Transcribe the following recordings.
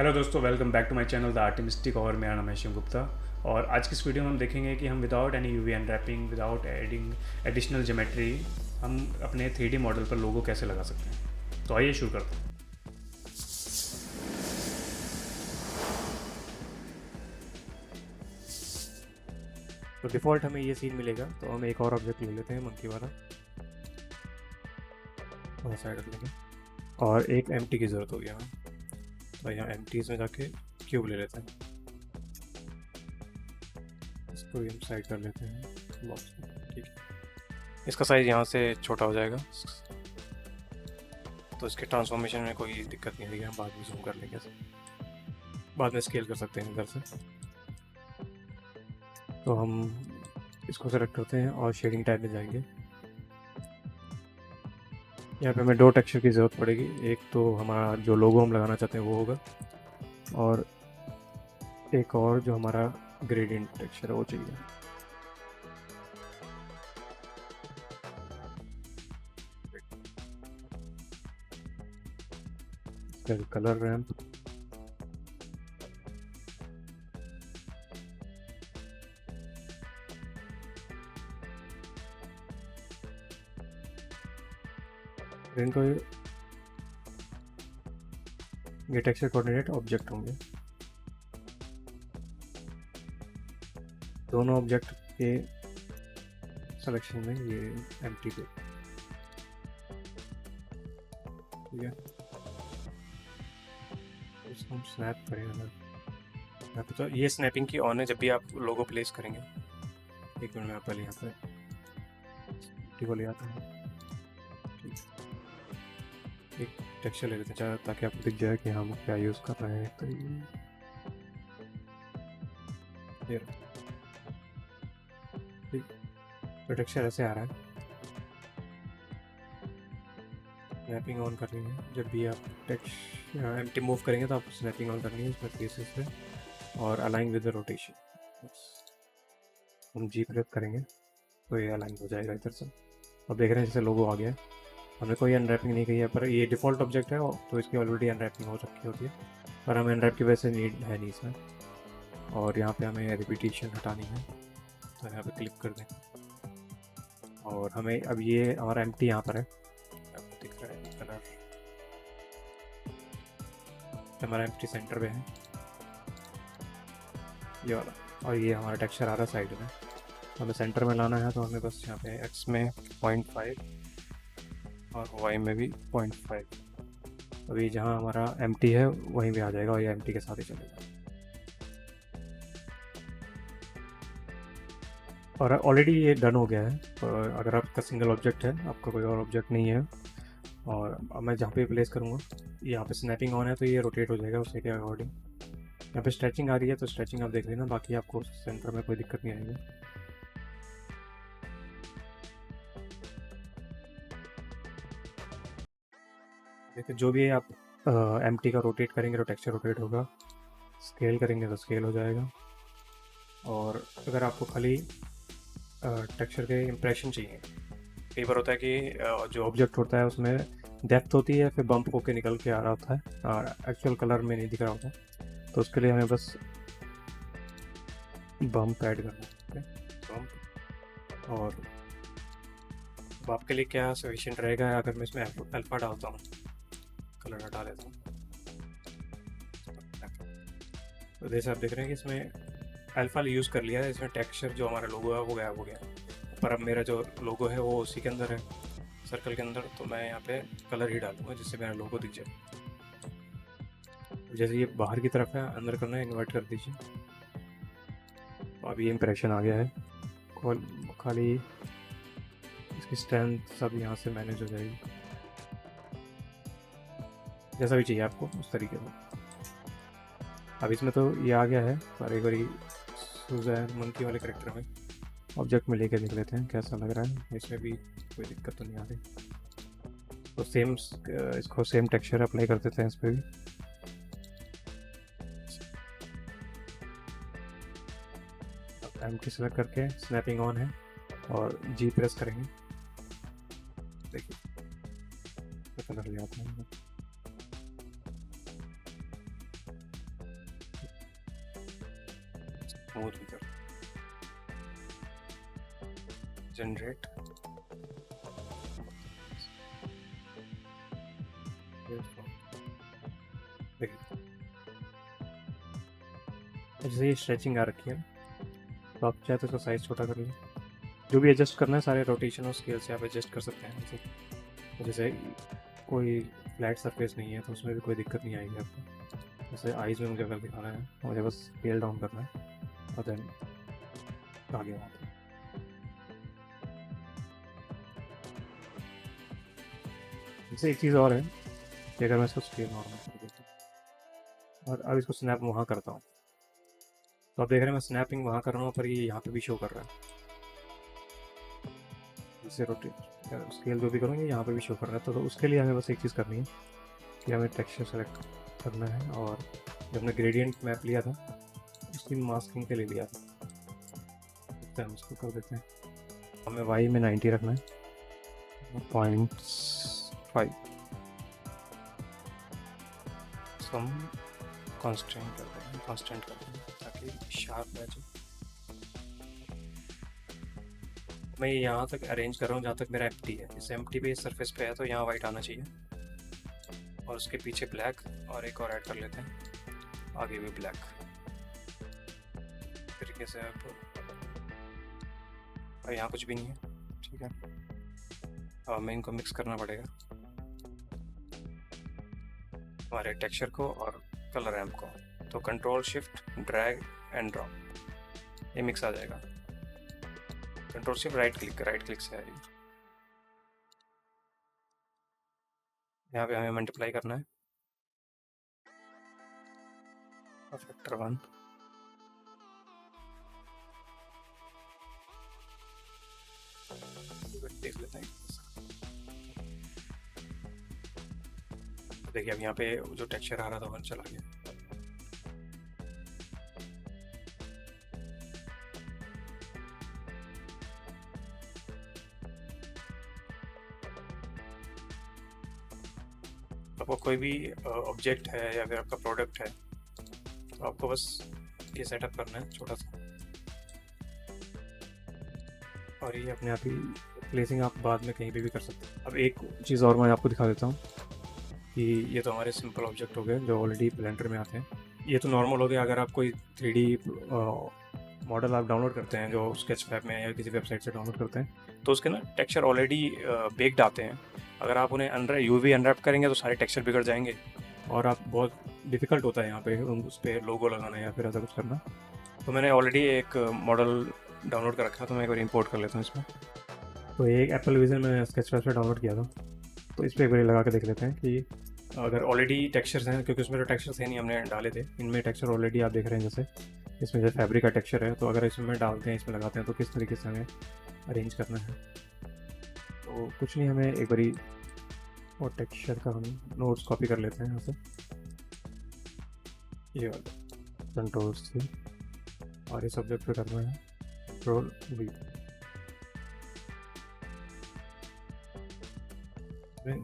Hello दोस्तों, welcome back to my channel the Artimistic. और मेरा नाम है शिव गुप्ता। और आज की इस वीडियो में हम देखेंगे कि हम without any UV unwrapping, without adding additional geometry, हम अपने 3D मॉडल पर लोगो कैसे लगा सकते हैं। तो आइए शुरू करते हैं। तो डिफ़ॉल्ट हमें ये सीन मिलेगा, तो हम एक और ऑब्जेक्ट ले लेते हैं मंकी वाला, थोड़ा साइड रख लेंगे। और एक एम्प्टी की ज़रूरत होगी हमें, तो यहाँ एम्प्टीज़ में जाके क्यूब ले लेते हैं। इसको भी हम साइड कर लेते हैं बॉक्स में, ठीक है। इसका साइज़ यहाँ से छोटा हो जाएगा, तो इसके ट्रांसफॉर्मेशन में कोई दिक्कत नहीं आएगी। हम बाद में जूम कर लेंगे, बाद में स्केल कर सकते हैं इधर से। तो हम इसको सेलेक्ट करते हैं और शेडिंग टाइप में जाएंगे। यहाँ पे हमें दो टेक्सचर की ज़रूरत पड़ेगी। एक तो हमारा जो लोगो हम लगाना चाहते हैं वो होगा, और एक और जो हमारा ग्रेडियंट टेक्सचर है वो चाहिए। फिर कलर रैम्प, इनको ये टेक्सचर कोऑर्डिनेट ऑब्जेक्ट होंगे। दोनों ऑब्जेक्ट के सिलेक्शन में ये एम्प्टी पे, ठीक है। इसको हम स्नैप करेंगे। यहाँ पे तो ये स्नैपिंग की ऑन है जब भी आप लोगो प्लेस करेंगे। एक मिनट में आप पहले यहाँ पे एम्प्टी को ले आता हूँ। एक टेक्सचर ले लेते हैं ताकि आपको दिख जाए कि हम क्या यूज़ कर रहे हैं। तो ये ठीक, तो टेक्सचर ऐसे आ रहा है। स्नैपिंग ऑन करनी है। जब भी आप टेक्स्ट एम्प्टी मूव करेंगे तो आपको स्नैपिंग ऑन करनी है इसमें फेसेस पे, और अलाइन विद द रोटेशन। हम जी प्रेस करेंगे तो ये अलाइन हो जाएगा इधर से। अब देख रहे हैं जैसे लोगो आ गया है। हमने कोई अनरैपिंग नहीं की है, पर ये डिफ़ॉल्ट ऑब्जेक्ट है तो इसकी ऑलरेडी अनरैपिंग हो रखी होती है, पर हमें अनरैप की वजह से नीड है नहीं इसमें। और यहाँ पे हमें रिपीटेशन हटानी है, तो यहाँ पे क्लिक कर दें। और हमें अब ये हमारा एम्प्टी यहाँ पर है, आपको दिख रहा है कलर, हमारा एम्प्टी सेंटर पे है ये वाला, और ये हमारा टेक्सचर आ रहा है साइड में। हमें सेंटर में लाना है, तो हमें बस यहाँ पे एक्स में 0.5 और वाई में भी 0.5। अभी जहाँ हमारा एम्प्टी है वहीं पे आ जाएगा, और ये एम्प्टी के साथ ही चलेगा। और ऑलरेडी ये डन हो गया है। और अगर आपका सिंगल ऑब्जेक्ट है, आपका कोई और ऑब्जेक्ट नहीं है, और अब मैं जहाँ पे प्लेस करूँगा, यहाँ पे स्नैपिंग ऑन है तो ये रोटेट हो जाएगा उसी के अकॉर्डिंग। यहाँ पे स्ट्रेचिंग आ रही है तो स्ट्रेचिंग आप देख लेना, बाकी आपको सेंटर में कोई दिक्कत नहीं आएगी। देखिए, जो भी आप एम्प्टी का रोटेट करेंगे तो टेक्सचर रोटेट होगा, स्केल करेंगे तो स्केल हो जाएगा। और अगर आपको खाली टेक्सचर के इम्प्रेशन चाहिए, कई बार होता है कि जो ऑब्जेक्ट होता है उसमें डेप्थ होती है, फिर बम्प होके निकल के आ रहा होता है और एक्चुअल कलर में नहीं दिख रहा होता, तो उसके लिए हमें बस बम्प ऐड करना है। बम्प, और अब आपके लिए क्या सफिशिएंट रहेगा अगर मैं इसमें अल्फ़ा डालता हूँ, कलर हटा देता हूँ। तो जैसे आप देख रहे हैं कि इसमें अल्फ़ा यूज़ कर लिया है, इसमें टेक्सचर जो हमारा लोगो है वो गायब हो गया, पर अब मेरा जो लोगो है वो उसी के अंदर है, सर्कल के अंदर। तो मैं यहाँ पे कलर ही डालूंगा जिससे मेरा लोगो दिख जाए। जैसे ये बाहर की तरफ है, अंदर करना है, इन्वर्ट कर दीजिए। तो अब ये इम्प्रेशन आ गया है। खाली इसकी स्ट्रेंथ सब यहाँ से मैनेज हो जाएगी, जैसा भी चाहिए आपको उस तरीके से। अब इसमें तो ये आ गया है, पर एक बारी सुजैन मंकी वाले करेक्टर में ऑब्जेक्ट में लेके देख लेते हैं कैसा लग रहा है। इसमें भी कोई दिक्कत तो नहीं आ रही, तो सेम इसको सेम टेक्सचर अप्लाई कर देते हैं इस पर भी। एम्प्टी सेलेक्ट करके स्नैपिंग ऑन है और जी प्रेस करेंगे, देखिए कलर ले आता है। स्मूथ भी कर, जनरेट जैसे ये स्ट्रेचिंग आ रखी है, तो आप चाहे तो इसका साइज़ छोटा कर लें। जो भी एडजस्ट करना है सारे रोटेशन और स्केल से आप एडजस्ट कर सकते हैं। जैसे कोई फ्लैट सरफेस नहीं है तो उसमें भी कोई दिक्कत नहीं आएगी आपको। जैसे आइज़ में मुझे अगर दिखाना है तो मुझे बस स्केल डाउन करना है और देन आगे वहाँ पे। जैसे एक चीज़ और है कि अगर मैं इसको स्केल नॉर्मल कर देता हूँ और अब इसको स्नैप वहाँ करता हूँ, तो आप देख रहे हैं मैं स्नैपिंग वहाँ कर रहा हूँ पर ये यहाँ पे भी शो कर रहा है। इससे रोटेट स्केल जो भी करूँगी यहाँ पे भी शो कर रहा है। तो उसके लिए हमें बस एक चीज़ करनी है कि हमें टेक्सचर सेलेक्ट करना है, और जब हमने ग्रेडियंट मैप लिया था उसकी मास्किंग के लिए लिया था, तो हम इसको कर देते हैं। हमें वाई में 90 रखना है, 0.5 हम कांस्टेंट करते हैं ताकि शार्प रह जाए। मैं यहाँ तक अरेंज कर रहा हूँ जहाँ तक मेरा एम्प्टी है। इस एम्प्टी पे इस सरफेस पे है तो यहाँ वाइट आना चाहिए, और उसके पीछे ब्लैक, और एक और ऐड कर लेते हैं आगे भी ब्लैक तरीके से। अब यहाँ कुछ भी नहीं है, ठीक है। अब हमें इनको मिक्स करना पड़ेगा, हमारे टेक्सचर को और कलर रैम्प को। तो control shift drag and drop, ये मिक्स आ जाएगा। कंट्रोल शिफ्ट राइट क्लिक से आएगी। यहाँ पे हमें मल्टीप्लाई करना है फैक्टर 1, देख लेते हैं। देखिए अब यहाँ पे जो टेक्सचर आ रहा था वो चला गया। आपको कोई भी ऑब्जेक्ट है या फिर आपका प्रोडक्ट है तो आपको बस ये सेटअप करना है छोटा सा, और ये अपने आप ही प्लेसिंग आप बाद में कहीं पे भी कर सकते हैं। अब एक चीज़ और मैं आपको दिखा देता हूँ कि ये तो हमारे सिंपल ऑब्जेक्ट हो गए जो ऑलरेडी ब्लेंडर में आते हैं। ये तो नॉर्मल हो गया। अगर आप कोई 3D मॉडल आप डाउनलोड करते हैं जो स्केचफैब में या किसी वेबसाइट से डाउनलोड करते हैं तो उसके ना टेक्सचर ऑलरेडी बेक्ड आते हैं। अगर आप उन्हें यूवी अनरैप करेंगे तो सारे टेक्सचर बिगड़ जाएंगे और आप बहुत डिफ़िकल्ट होता है यहाँ पे उस पर लोगो लगाना या फिर ऐसा कुछ करना। तो मैंने ऑलरेडी एक मॉडल डाउनलोड कर रखा है, तो मैं एक बार इंपोर्ट कर लेता हूँ इसमें। तो एक एप्पल विजन मैंने स्केचफैब से डाउनलोड किया था, तो इस पर एक बार लगा के देख लेते हैं कि अगर ऑलरेडी टेक्सचर्स हैं, क्योंकि उसमें जो टेक्सचर्स हैं नहीं हमने डाले थे, इनमें टेक्सचर ऑलरेडी आप देख रहे हैं। जैसे इसमें जो फैब्रिक का टेक्सचर है, तो अगर इसमें डालते हैं, इसमें लगाते हैं तो किस तरीके से हमें अरेंज करना है। तो कुछ नहीं, हमें एक बारी और टेक्सचर का हम नोट्स कॉपी कर लेते हैं यहाँ से, ये वाला कंट्रोल C, और इस सब्जेक्ट पे करना है कंट्रोल V।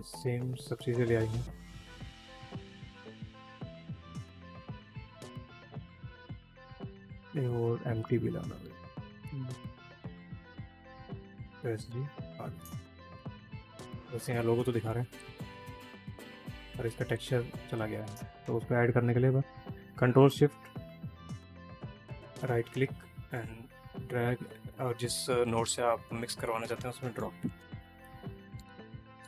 सेम सब चीज़ें ले आई हैं। और एम्प्टी भी लाना है, जी वैसे यहाँ लोगो तो दिखा रहे हैं और इसका टेक्सचर चला गया है। तो उसको ऐड करने के लिए बस control shift right click and drag, और जिस नोट से आप मिक्स करवाना चाहते हैं उसमें ड्रॉप।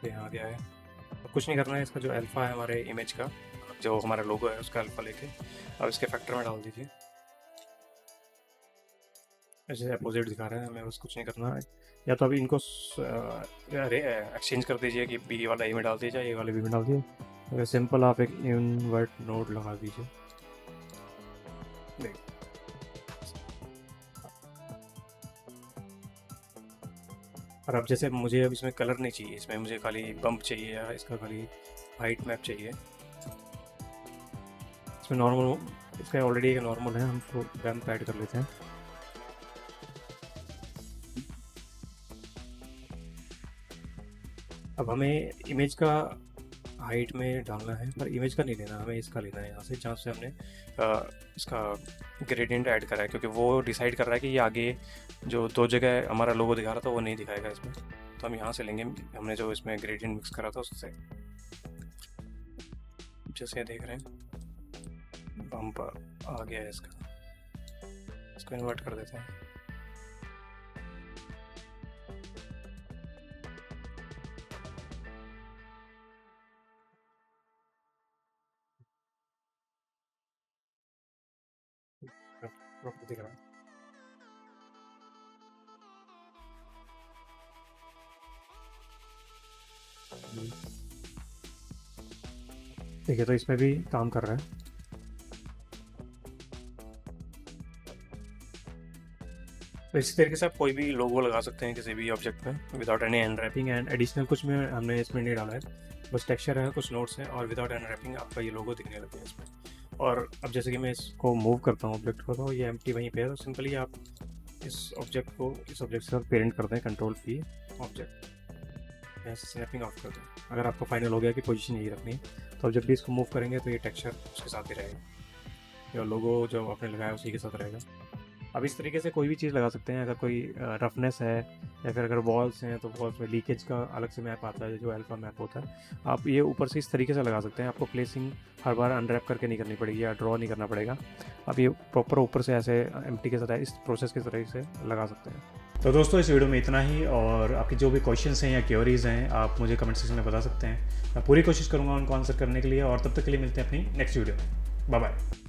यहाँ आ गया है। अब कुछ नहीं करना है, इसका जो अल्फ़ा है हमारे इमेज का, जो हमारा लोगो है उसका अल्फ़ा लेके अब इसके फैक्टर में डाल दीजिए। ऐसे अपोजिट दिखा रहे हैं, हमें बस कुछ नहीं करना है। या तो अभी इनको एक्सचेंज कर दीजिए कि बी वाला ए में डाल दीजिए, ए वाले बी में डाल दीजिए। अगर सिंपल आप एक इनवर्ट नोड लगा दीजिए। और अब जैसे मुझे अब इसमें कलर नहीं चाहिए, इसमें मुझे खाली बम्प चाहिए या इसका खाली हाइट मैप चाहिए। इसमें नॉर्मल, इसका ऑलरेडी एक नॉर्मल है, हम बम्प ऐड कर लेते हैं। अब हमें इमेज का हाइट में डालना है, पर इमेज का नहीं लेना, हमें इसका लेना है यहाँ से जहाँ से हमने इसका ग्रेडियंट ऐड करा है, क्योंकि वो डिसाइड कर रहा है कि ये आगे जो 2 जगह हमारा लोगो दिखा रहा था वो नहीं दिखाएगा इसमें, तो हम यहाँ से लेंगे, हमने जो इसमें ग्रेडियंट मिक्स करा था उससे। जैसे देख रहे हैं बम्प आ गया है इसका, इसको इन्वर्ट कर देते हैं। प्रॉपर दिख रहा है। ठीक है, तो इसमें भी काम कर रहा है। तो इसी तरीके से आप कोई भी लोगो लगा सकते हैं किसी भी ऑब्जेक्ट पे without any unwrapping, and additional कुछ में हमने इसमें नहीं डाला है, बस टेक्सचर है, कुछ नोट्स हैं, और विदाउट अनरैपिंग आपका ये लोगो दिखने लगे इसमें। और अब जैसे कि मैं इसको मूव करता हूँ ऑब्जेक्ट को, तो ये एम्प्टी वहीं पे है, तो सिंपली आप इस ऑब्जेक्ट को इस ऑब्जेक्ट से पेरेंट कर दें, कंट्रोल-P ऑब्जेक्ट, ऐसे स्नैपिंग ऑफ कर दें। अगर आपको फाइनल हो गया कि पोजीशन यही रखनी है, तो अब जब भी इसको मूव करेंगे तो ये टेक्सचर उसके साथ ही रहेगा, या लोगो जो आपने लगाया उसी के साथ रहेगा। अब इस तरीके से कोई भी चीज़ लगा सकते हैं। अगर कोई रफनेस है, या फिर अगर वॉल्स हैं तो वॉल्स में लीकेज का अलग से मैप आता है जो अल्फा मैप होता है, आप ये ऊपर से इस तरीके से लगा सकते हैं। आपको प्लेसिंग हर बार अनरैप करके नहीं करनी पड़ेगी या ड्रॉ नहीं करना पड़ेगा, आप ये प्रॉपर ऊपर से ऐसे एम्प्टी के साथ इस प्रोसेस के तरीके से लगा सकते हैं। तो दोस्तों इस वीडियो में इतना ही, और आपकी जो भी क्वेश्चंस हैं या क्वेरीज हैं आप मुझे कमेंट सेक्शन में बता सकते हैं। मैं पूरी कोशिश करूँगा उनको आंसर करने के लिए, और तब तक के लिए मिलते हैं अपनी नेक्स्ट वीडियो में। Bye bye.